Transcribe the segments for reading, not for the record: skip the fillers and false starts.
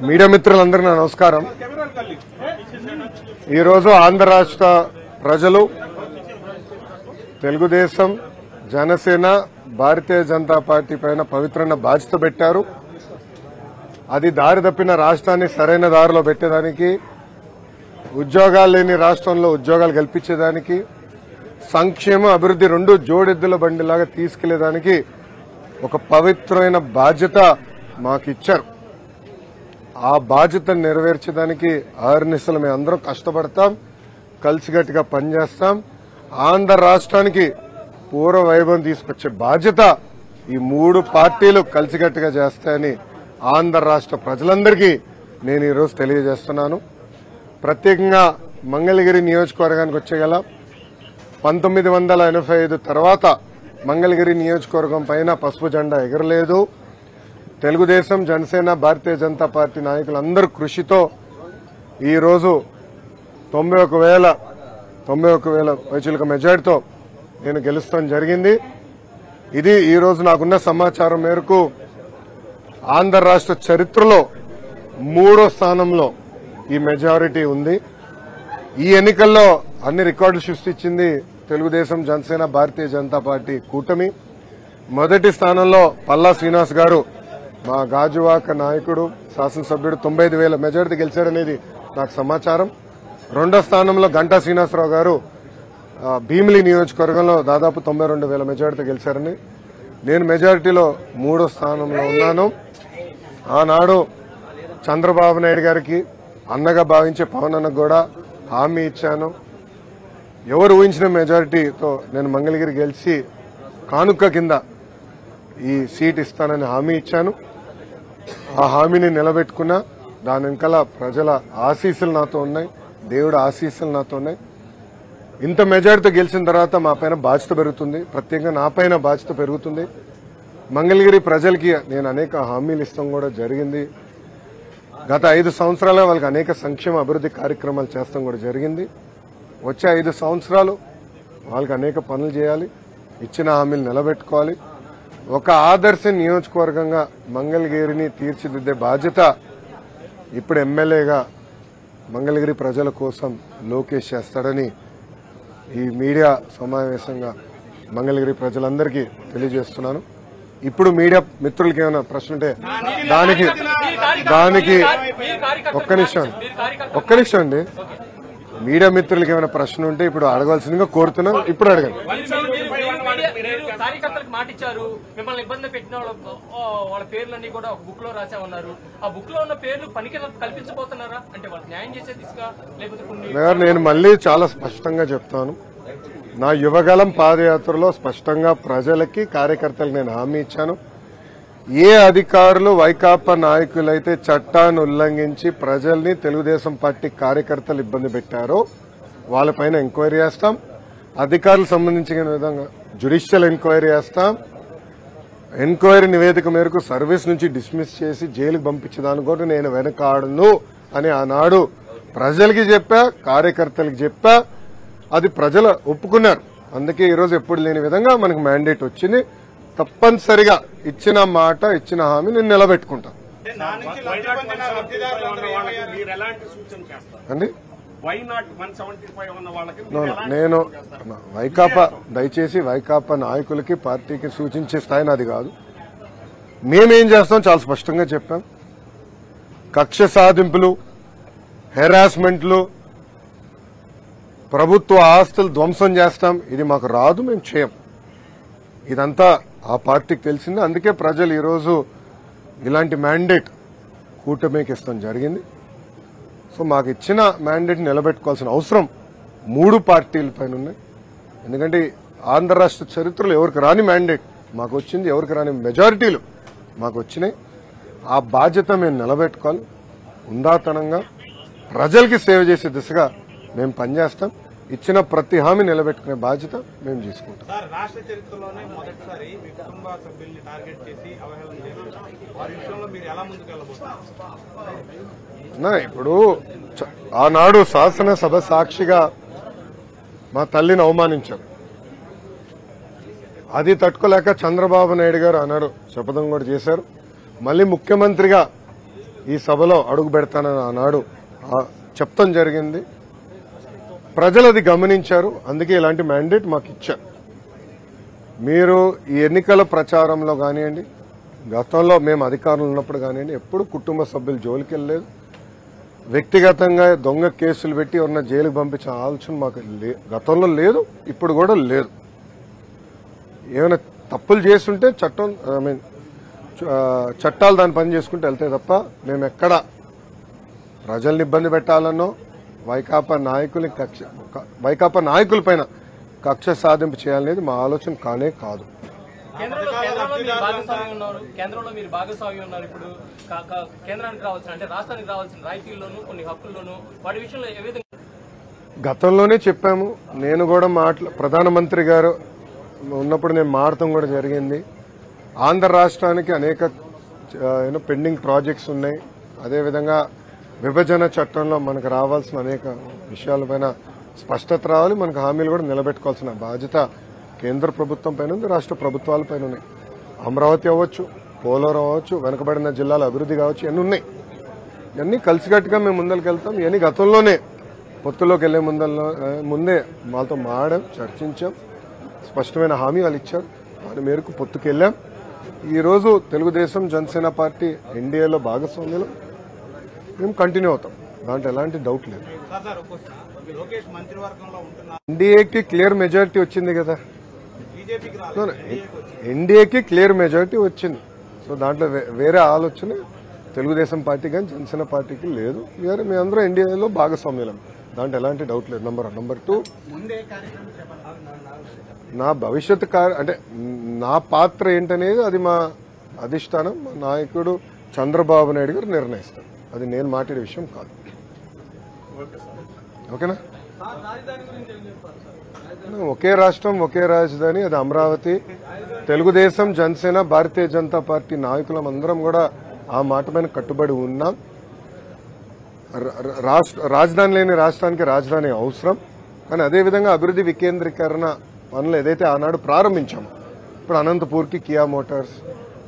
Media మిత్రులందరికీ నమస్కారం. ఈరోజు ఆంధ్ర రాష్ట్ర ప్రజలు తెలుగుదేశం, జనసేన, భారతీయ జనతా పార్టీ పైన పవిత్రమైన బాధ్యత పెట్టారు. అది దారి తప్పిన రాష్ట్రాన్ని సరైన దారిలో పెట్టేదానికి, ఉద్యోగాలు లేని రాష్ట్రంలో ఉద్యోగాలు కల్పించేదానికి, సంక్షేమ అభివృద్ధి రెండు జోడెద్దుల బండిలాగా తీసుకెళ్లేదానికి ఒక పవిత్రమైన బాధ్యత మాకు ఇచ్చారు. ఆ బాధ్యతను నెరవేర్చడానికి ఆర్నిసలు మేము అందరం కష్టపడతాం, కలిసిగట్టిగా పనిచేస్తాం. ఆంధ్ర రాష్ట్రానికి పూర్వ వైభవం తీసుకొచ్చే బాధ్యత ఈ మూడు పార్టీలు కలిసిగట్టిగా చేస్తాయని ఆంధ్ర రాష్ట్ర ప్రజలందరికీ నేను ఈరోజు తెలియజేస్తున్నాను. ప్రత్యేకంగా మంగళగిరి నియోజకవర్గానికి వచ్చేగల 1985 తర్వాత మంగళగిరి నియోజకవర్గం పైన పసుపు జెండా ఎగరలేదు. తెలుగుదేశం, జనసేన, భారతీయ జనతా పార్టీ నాయకులందరూ కృషితో ఈరోజు 91,000 పైచిలుక మెజార్టీతో నేను గెలుస్తాం జరిగింది. ఇది ఈరోజు నాకున్న సమాచారం మేరకు ఆంధ్ర రాష్ట్ర చరిత్రలో 3వ స్థానంలో ఈ మెజారిటీ ఉంది. ఈ ఎన్నికల్లో అన్ని రికార్డులు సృష్టించింది తెలుగుదేశం, జనసేన, భారతీయ జనతా పార్టీ కూటమి. మొదటి స్థానంలో పల్లా శ్రీనివాస్ గారు, మా గాజువాక నాయకుడు, శాసనసభ్యుడు 95,000 మెజారిటీ గెలిచారనేది నాకు సమాచారం. రెండో స్థానంలో గంటా శ్రీనివాసరావు గారు భీమిలి నియోజకవర్గంలో దాదాపు 92,000 మెజారిటీ గెలిచారని, నేను మెజారిటీలో 3వ స్థానంలో ఉన్నాను. ఆనాడు చంద్రబాబు నాయుడు గారికి అన్నగా భావించే పవన్ అన్నకు కూడా హామీ ఇచ్చాను. ఎవరు ఊహించిన మెజారిటీతో నేను మంగళగిరి గెలిచి కానుక కింద ఈ సీట్ ఇస్తానని హామీ ఇచ్చాను. ఆ హామీని నిలబెట్టుకున్నా. దాని వెనకాల ప్రజల ఆశీస్సులు నాతో ఉన్నాయి, దేవుడి ఆశీస్సులు నాతో ఉన్నాయి. ఇంత మెజారిటీతో గెలిచిన తర్వాత మా పైన బాధ్యత పెరుగుతుంది, ప్రత్యేకంగా నా పైన బాధ్యత పెరుగుతుంది. మంగళగిరి ప్రజలకి నేను అనేక హామీలు ఇస్తాం కూడా జరిగింది. గత 5 సంవత్సరాలుగా వాళ్ళకి అనేక సంక్షేమ అభివృద్ధి కార్యక్రమాలు చేస్తాం కూడా జరిగింది. వచ్చే 5 సంవత్సరాలు వాళ్ళకి అనేక పనులు చేయాలి, ఇచ్చిన హామీలు నిలబెట్టుకోవాలి. ఒక ఆదర్శ నియోజకవర్గంగా మంగళగిరిని తీర్చిదిద్దే బాధ్యత ఇప్పుడు ఎమ్మెల్యేగా మంగళగిరి ప్రజల కోసం లోకేష్ చేస్తాడని ఈ మీడియా సమావేశంగా మంగళగిరి ప్రజలందరికీ తెలియజేస్తున్నాను. ఇప్పుడు మీడియా మిత్రులకి ఏమైనా ప్రశ్న ఉంటే దానికి ఒక్క నిమిషం అండి. మీడియా మిత్రులకి ఏమైనా ప్రశ్న ఉంటే ఇప్పుడు అడగాల్సిందిగా కోరుతున్నాం. ఇప్పుడు అడగండి. కార్యకర్తలకు మాట ఇచ్చారు, మిమ్మల్ని ఇబ్బంది పెట్టిన వాళ్ళ పేర్లన్నీ కూడా ఒక బుక్ లో రాసామన్నారు. ఆ బుక్ లో ఉన్న పేర్లు పనికి కల్పించబోతున్నారా? అంటే వాళ్ళకి న్యాయం చేసే దిశగా, లేకపోతే నేను మళ్ళీ చాలా స్పష్టంగా చెప్తాను. నా యువగలం పాదయాత్రలో స్పష్టంగా ప్రజలకి, కార్యకర్తలకు నేను హామీ ఇచ్చాను. ఏ అధికారులు, వైకాపా నాయకులైతే చట్టాన్ని ఉల్లంఘించి ప్రజల్ని, తెలుగుదేశం పార్టీ కార్యకర్తలు ఇబ్బంది పెట్టారో వాళ్ళపైన ఎంక్వైరీ చేస్తాం. అధికారులకు సంబంధించిన విధంగా జ్యుడిషియల్ ఎంక్వైరీ చేస్తాం. ఎంక్వైరీ నివేదిక మేరకు సర్వీస్ నుంచి డిస్మిస్ చేసి జైలుకు పంపించడానికి కూడా నేను వెనకాడను అని ఆనాడు ప్రజలకి చెప్పా, కార్యకర్తలకు చెప్పా. అది ప్రజలు ఒప్పుకున్నారు. అందుకే ఈరోజు ఎప్పుడు లేని విధంగా మనకు మ్యాండేట్ వచ్చింది. తప్పనిసరిగా ఇచ్చిన మాట, ఇచ్చిన హామీ నేను నిలబెట్టుకుంటాను అండి. నేను వైకాపా, దయచేసి వైకాపా నాయకులకి, పార్టీకి సూచించే స్థాయి నాది కాదు. మేమేం చేస్తాం చాలా స్పష్టంగా చెప్పాం. కక్ష సాధింపులు, హెరాస్మెంట్లు, ప్రభుత్వ ఆస్తులు ధ్వంసం చేస్తాం, ఇది మాకు రాదు, మేము చేయం. ఇదంతా ఆ పార్టీకి తెలిసింది. అందుకే ప్రజలు ఈరోజు ఇలాంటి మ్యాండేట్ కూటమికి ఇస్తాం జరిగింది. సో మాకు ఇచ్చిన మ్యాండేట్ నిలబెట్టుకోవాల్సిన అవసరం 3 పార్టీల పైన ఉన్నాయి. ఎందుకంటే ఆంధ్ర రాష్ట్ర చరిత్రలో ఎవరికి రాని మ్యాండేట్ మాకు వచ్చింది, ఎవరికి రాని మెజారిటీలు మాకు వచ్చినాయి. ఆ బాధ్యత మేము నిలబెట్టుకోవాలి. ఉందాతనంగా ప్రజలకి సేవ చేసే దిశగా మేము పనిచేస్తాం. ఇచ్చిన ప్రతి హామీ నిలబెట్టుకునే బాధ్యత మేము తీసుకుంటాం. రాష్ట్ర చరిత్రలోనే మొదటిసారి మీ కుటుంబ సభ్యుల్ని టార్గెట్ చేసి అవహేళన చేశారు. వారి విషయంలో మీరు ఎలా ముందుకు వెళ్ళబోతున్నారు? ఇప్పుడు ఆనాడు శాసనసభ సాక్షిగా మా తల్లిని అవమానించారు. అది తట్టుకోలేక చంద్రబాబు నాయుడు గారు ఆనాడు శపథం కూడా చేశారు. మళ్ళీ ముఖ్యమంత్రిగా ఈ సభలో అడుగు పెడతానని ఆనాడు చెప్తాం జరిగింది. ప్రజలు అది గమనించారు. అందుకే ఇలాంటి మ్యాండేట్ మాకు ఇచ్చారు. మీరు ఈ ఎన్నికల ప్రచారంలో కానివ్వండి, గతంలో మేము అధికారంలో ఉన్నప్పుడు కానివ్వండి, ఎప్పుడు కుటుంబ సభ్యులు జోలికి వెళ్ళలేదు. వ్యక్తిగతంగా దొంగ కేసులు పెట్టి ఎవరన్నా జైలుకు పంపించే ఆలోచన మాకు గతంలో లేదు, ఇప్పుడు కూడా లేదు. ఏమైనా తప్పులు చేస్తుంటే చట్టం చట్టాలు దాని పని చేసుకుంటూ వెళ్తాయి తప్ప మేము ఎక్కడ ప్రజల్ని ఇబ్బంది పెట్టాలనో వైకాపా నాయకులపైన కక్ష సాధింపు చేయాలనేది మా ఆలోచన కానే కాదు. కేంద్రంలో మీరు భాగస్వామ్యం ఉన్నారు. ఇప్పుడు కేంద్రానికి రావాల్సిన అంటే రాష్ట్రానికి రావాల్సిన రాయితీల్లోనూ కొన్ని హక్కుల్లోనూ వాటి విషయంలో ఏ విధంగా గతంలోనే చెప్పాము. నేను కూడా ప్రధానమంత్రి గారు ఉన్నప్పుడు నేను మాట్లాడటం కూడా జరిగింది. ఆంధ్ర రాష్ట్రానికి అనేక పెండింగ్ ప్రాజెక్ట్స్ ఉన్నాయి. అదేవిధంగా విభజన చట్టంలో మనకు రావాల్సిన అనేక విషయాలపైన స్పష్టత రావాలి. మనకు హామీలు కూడా నిలబెట్టుకోవాల్సిన బాధ్యత కేంద్ర ప్రభుత్వం పైన ఉంది, రాష్ట్ర ప్రభుత్వాల పైన ఉన్నాయి. అమరావతి అవ్వచ్చు, పోలవరం అవ్వచ్చు, వెనుకబడిన జిల్లాల అభివృద్ధి కావచ్చు, ఇవన్నీ ఉన్నాయి. ఇవన్నీ కలిసికట్టుగా మేము ముందరికి వెళ్తాం. ఇవన్నీ గతంలోనే పొత్తులోకి వెళ్లే ముందే వాళ్ళతో మాట్లాడాం, చర్చించాం. స్పష్టమైన హామీ వాళ్ళు ఇచ్చారు. దాని మేరకు పొత్తుకెళ్లాం. ఈ రోజు తెలుగుదేశం జనసేన పార్టీ ఎన్డీఏలో భాగస్వామ్యంలో మేము కంటిన్యూ అవుతాం. దాంట్లో ఎలాంటి డౌట్ లేదు. ఎన్డీఏకి క్లియర్ మెజారిటీ వచ్చింది కదా, ఎన్డీఏకి క్లియర్ మెజారిటీ వచ్చింది. సో దాంట్లో వేరే ఆలోచన తెలుగుదేశం పార్టీ కానీ జనసేన పార్టీకి లేదు. మీ అందరూ ఎన్డీఏలో భాగస్వామ్యం, దాంట్లో ఎలాంటి డౌట్ లేదు. నంబర్ 1. నంబర్ 2, నా భవిష్యత్ అంటే నా పాత్ర ఏంటనేది అది మా అధిష్టానం, మా నాయకుడు చంద్రబాబు నాయుడు గారు నిర్ణయిస్తారు. అది నేను మాట్లాడే విషయం కాదు. ఓకేనా? ఒకే రాష్ట్రం ఒకే రాజధాని, అది అమరావతి. తెలుగుదేశం జనసేన భారతీయ జనతా పార్టీ నాయకులం అందరం కూడా ఆ మాట పైన కట్టుబడి ఉన్నాం. రాజధాని లేని రాష్ట్రానికి రాజధాని అవసరం. కానీ అదేవిధంగా అభివృద్ధి వికేంద్రీకరణ పనులు ఏదైతే ఆనాడు ప్రారంభించామో, ఇప్పుడు అనంతపూర్కి కియా మోటార్స్,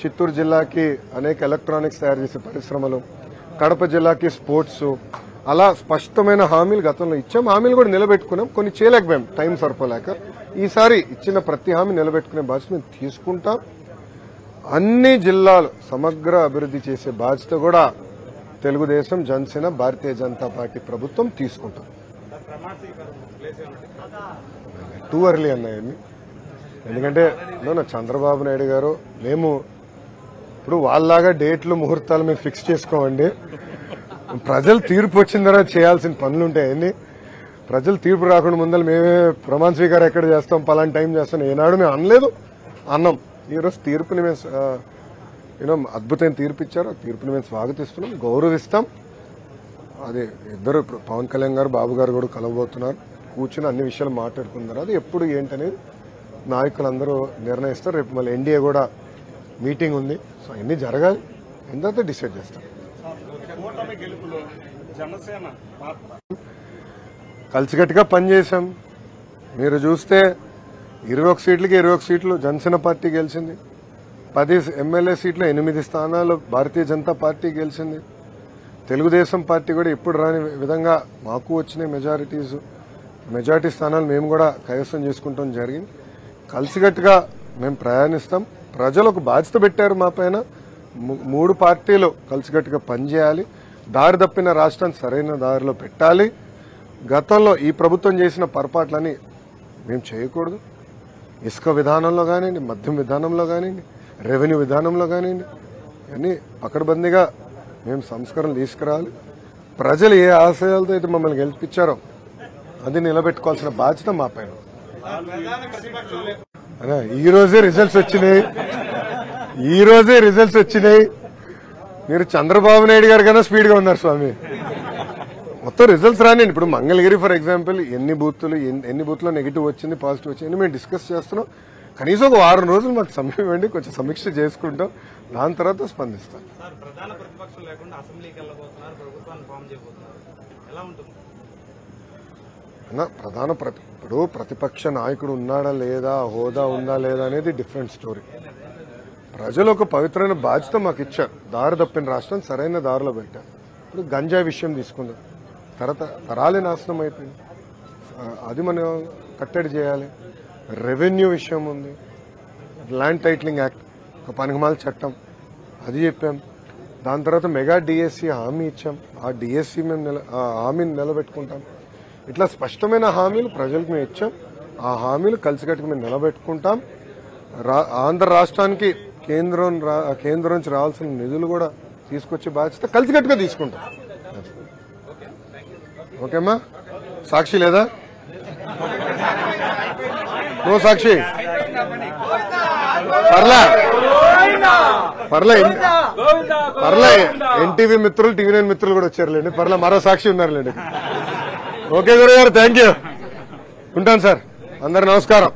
చిత్తూరు జిల్లాకి అనేక ఎలక్ట్రానిక్స్ తయారు చేసే పరిశ్రమలు, కడప జిల్లాకి స్పోర్ట్స్, అలా స్పష్టమైన హామీలు గతంలో ఇచ్చాం. హామీలు కూడా నిలబెట్టుకున్నాం. కొన్ని చేయలేకపోయాం, టైం సరిపోలేక. ఈసారి ఇచ్చిన ప్రతి హామీ నిలబెట్టుకునే బాధ్యత మేము తీసుకుంటాం. అన్ని జిల్లాలు సమగ్ర అభివృద్ధి చేసే బాధ్యత కూడా తెలుగుదేశం జనసేన భారతీయ జనతా పార్టీ ప్రభుత్వం తీసుకుంటాం. టూ ఎర్లీ అన్నాయన్ని. ఎందుకంటే చంద్రబాబు నాయుడు గారు మేము ఇప్పుడు వాళ్ళలాగా డేట్లు ముహూర్తాలు మేము ఫిక్స్ చేసుకోమండి. ప్రజలు తీర్పు వచ్చిన తర్వాత చేయాల్సిన పనులు ఉంటాయని. ప్రజలు తీర్పు రాకుండా ముందర మేమే ప్రమాణ స్వీకారం ఎక్కడ చేస్తాం, పలానా టైం చేస్తాం ఏనాడు మేము అనలేదు, అన్నాం. ఈరోజు తీర్పుని మేము అద్భుతమైన తీర్పు ఇచ్చారు. ఆ తీర్పుని మేము స్వాగతిస్తున్నాం, గౌరవిస్తాం. అది ఇద్దరు పవన్ కళ్యాణ్ గారు, బాబు గారు కూడా కలవబోతున్నారు. కూర్చుని అన్ని విషయాలు మాట్లాడుకున్నారు. అది ఎప్పుడు ఏంటనేది నాయకులందరూ నిర్ణయిస్తారు. రేపు మళ్ళీ ఎన్డీఏ కూడా మీటింగ్ ఉంది. సో అన్ని జరగాలి, తర్వాత డిసైడ్ చేస్తాం. కలిసికట్టుగా పనిచేశాం. మీరు చూస్తే 21 సీట్లకి 21 సీట్లు జనసేన పార్టీ గెలిచింది. 10 ఎమ్మెల్యే సీట్లు 8 స్థానాలు భారతీయ జనతా పార్టీ గెలిచింది. తెలుగుదేశం పార్టీ కూడా ఇప్పుడు రాని విధంగా మాకు వచ్చిన మెజారిటీ స్థానాలు మేము కూడా కైవసం చేసుకుంటాం జరిగింది. కలిసికట్టుగా మేము ప్రయాణిస్తాం. ప్రజలు ఒక బాధ్యత పెట్టారు మా పైన. 3 పార్టీలు కలిసికట్టుగా పనిచేయాలి. దారి తప్పిన రాష్ట్రాన్ని సరైన దారిలో పెట్టాలి. గతంలో ఈ ప్రభుత్వం చేసిన పొరపాట్లని మేము చేయకూడదు. ఇసుక విధానంలో కానివ్వండి, మద్యం విధానంలో కానివ్వండి, రెవెన్యూ విధానంలో కానివ్వండి, అన్నీ పకడ్బందీగా మేము సంస్కరణలు తీసుకురావాలి. ప్రజలు ఏ ఆశయాలతో అయితే మమ్మల్ని గెలిపించారో అది నిలబెట్టుకోవాల్సిన బాధ్యత మా పైన. ఈ రోజే రిజల్ట్స్ వచ్చినాయి. మీరు చంద్రబాబు నాయుడు గారు కన్నా స్పీడ్ గా ఉన్నారు స్వామి. మొత్తం రిజల్ట్స్ రానివ్వండి. ఇప్పుడు మంగళగిరి ఫర్ ఎగ్జాంపుల్ ఎన్ని బూత్లో నెగిటివ్ వచ్చింది, పాజిటివ్ వచ్చింది మేము డిస్కస్ చేస్తున్నాం. కనీసం ఒక 6 రోజులు మాకు సమయం ఇవ్వండి, కొంచెం సమీక్ష చేసుకుంటాం. దాని తర్వాత స్పందిస్తాం. ఇప్పుడు ప్రతిపక్ష నాయకుడు ఉన్నాడా లేదా, హోదా ఉందా లేదా అనేది డిఫరెంట్ స్టోరీ. ప్రజలు ఒక పవిత్రమైన బాధ్యత మాకు ఇచ్చారు. దారి తప్పిన రాష్ట్రం సరైన దారిలో పెట్టారు. ఇప్పుడు గంజాయి విషయం తీసుకుందాం. తరాలే నాశనం అయిపోయింది. అది మనం కట్టడి చేయాలి. రెవెన్యూ విషయం ఉంది, ల్యాండ్ టైటిలింగ్ యాక్ట్, ఒక పనికిమాల చట్టం, అది చెప్పాం. దాని తర్వాత మెగా డిఎస్సి హామీ ఇచ్చాం. ఆ డిఎస్సి మేము హామీని నిలబెట్టుకుంటాం. ఇట్లా స్పష్టమైన హామీలు ప్రజలకు మేము ఇచ్చాం. ఆ హామీలు కలిసికట్టుకు మేము నిలబెట్టుకుంటాం. ఆంధ్ర రాష్ట్రానికి కేంద్రం నుంచి రావాల్సిన నిధులు కూడా తీసుకొచ్చే బాధ్యత కలిసికట్టుగా తీసుకుంటాం. ఓకేమ్మా? సాక్షి లేదా? నో సాక్షి? పర్లే ఎన్టీవీ మిత్రులు, టీవీ9 మిత్రులు కూడా వచ్చారులేండి. పర్లే మరో సాక్షి ఉన్నారులేండి. ఓకే గురుగారు, థ్యాంక్ యూ. ఉంటాను సార్. అందరు నమస్కారం.